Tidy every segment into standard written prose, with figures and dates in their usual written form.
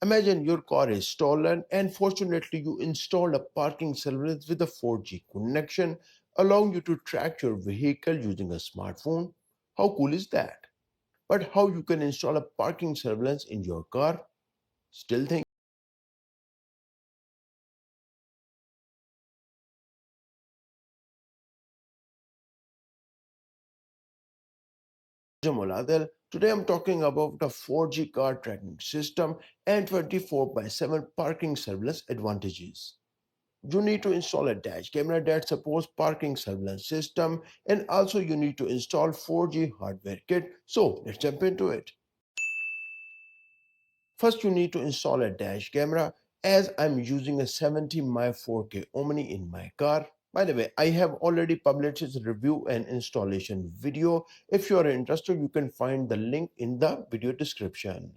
Imagine your car is stolen and fortunately you installed a parking surveillance with a 4G connection, allowing you to track your vehicle using a smartphone. How cool is that? But how you can install a parking surveillance in your car? Still think Tajamul, Adil. Today I'm talking about the 4G car tracking system and 24 by 7 parking surveillance advantages. You need to install a dash camera that supports parking surveillance system, and also you need to install 4G hardware kit. So let's jump into it. First, you need to install a dash camera. As I'm using a 70 my 4K Omni in my car. By the way, I have already published its review and installation video. If you are interested, you can find the link in the video description.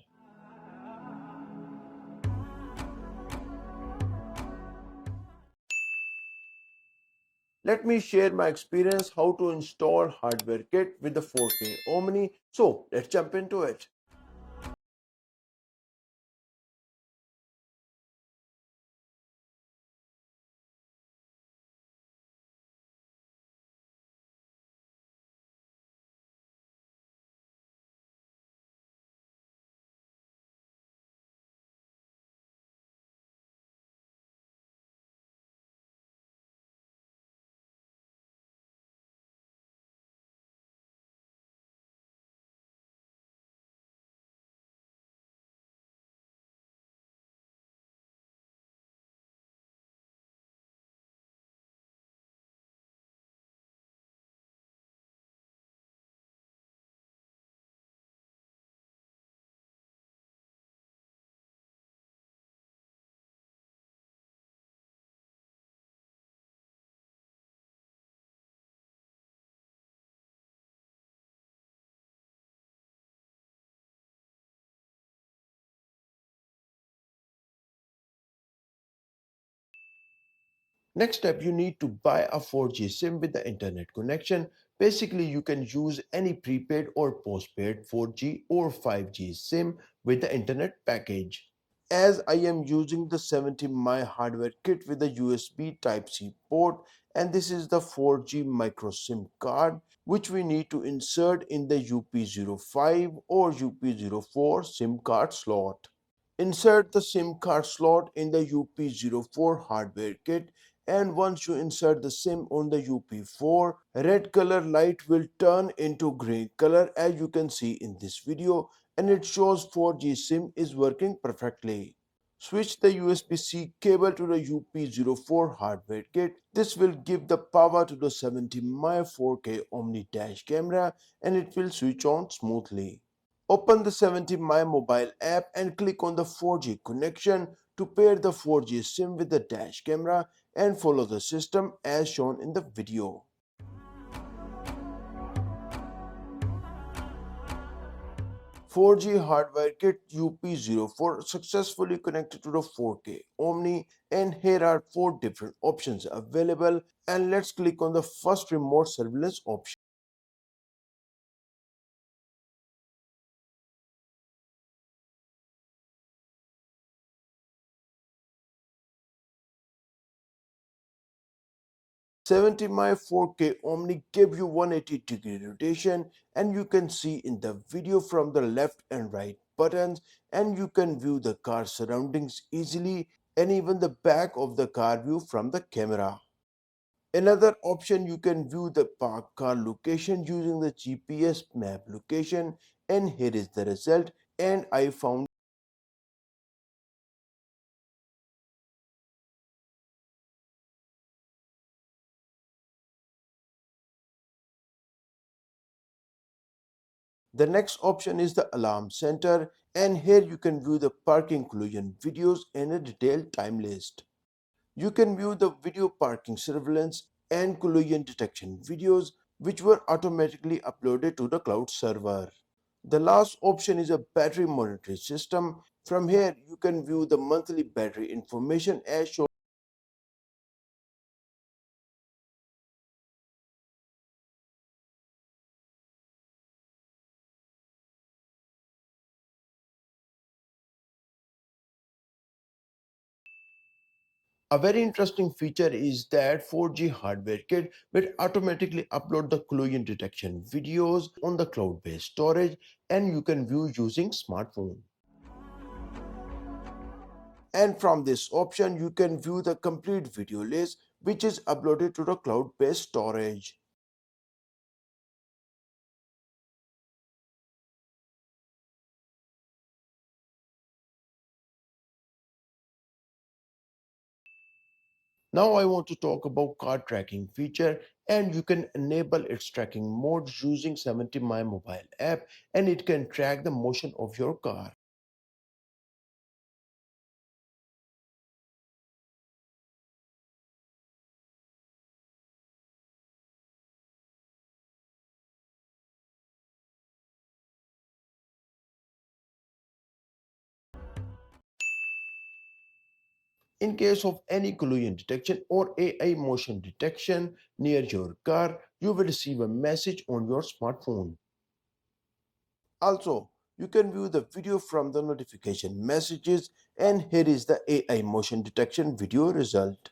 Let me share my experience how to install hardware kit with the 4K Omni. So let's jump into it. Next step, you need to buy a 4G SIM with the internet connection. Basically, you can use any prepaid or postpaid 4G or 5G SIM with the internet package. As I am using the 70 my hardware kit with a USB Type-C port, and this is the 4G micro SIM card which we need to insert in the UP05 or UP04 SIM card slot. Insert the SIM card slot in the UP04 hardware kit, and once you insert the SIM on the UP4, red color light will turn into green color as you can see in this video, and it shows 4G SIM is working perfectly. Switch the USB-C cable to the UP04 hardware kit. This will give the power to the 70 my 4K Omni dash camera and it will switch on smoothly. Open the 70 my mobile app and click on the 4G connection to pair the 4G SIM with the dash camera and follow the system as shown in the video. 4G hardware kit UP04 successfully connected to the 4K Omni, and here are 4 different options available, and let's click on the first remote surveillance option. 70 my 4K Omni give you 180-degree rotation, and you can see in the video from the left and right buttons, and you can view the car surroundings easily and even the back of the car view from the camera. Another option, you can view the parked car location using the GPS map location, and here is the result, and I found. The next option is the alarm center, and here you can view the parking collision videos and a detailed time list. You can view the video parking surveillance and collision detection videos which were automatically uploaded to the cloud server. The last option is a battery monitoring system. From here you can view the monthly battery information as shown. A very interesting feature is that 4G Hardware Kit will automatically upload the collision detection videos on the cloud-based storage, and you can view using smartphone. And from this option, you can view the complete video list which is uploaded to the cloud-based storage. Now I want to talk about car tracking feature, and you can enable its tracking mode using 70 My Mobile app, and it can track the motion of your car. In case of any collision detection or AI motion detection near your car, you will receive a message on your smartphone. Also, you can view the video from the notification messages, and here is the AI motion detection video result.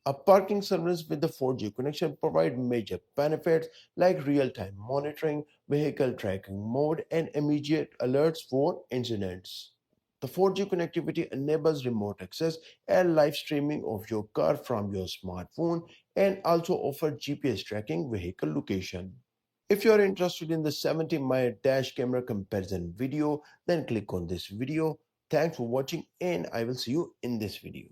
A parking service with the 4G connection provide major benefits like real-time monitoring, vehicle tracking mode, and immediate alerts for incidents. The 4G connectivity enables remote access and live streaming of your car from your smartphone, and also offers GPS tracking vehicle location. If you are interested in the 70 my dash camera comparison video, then click on this video. Thanks for watching, and I will see you in this video.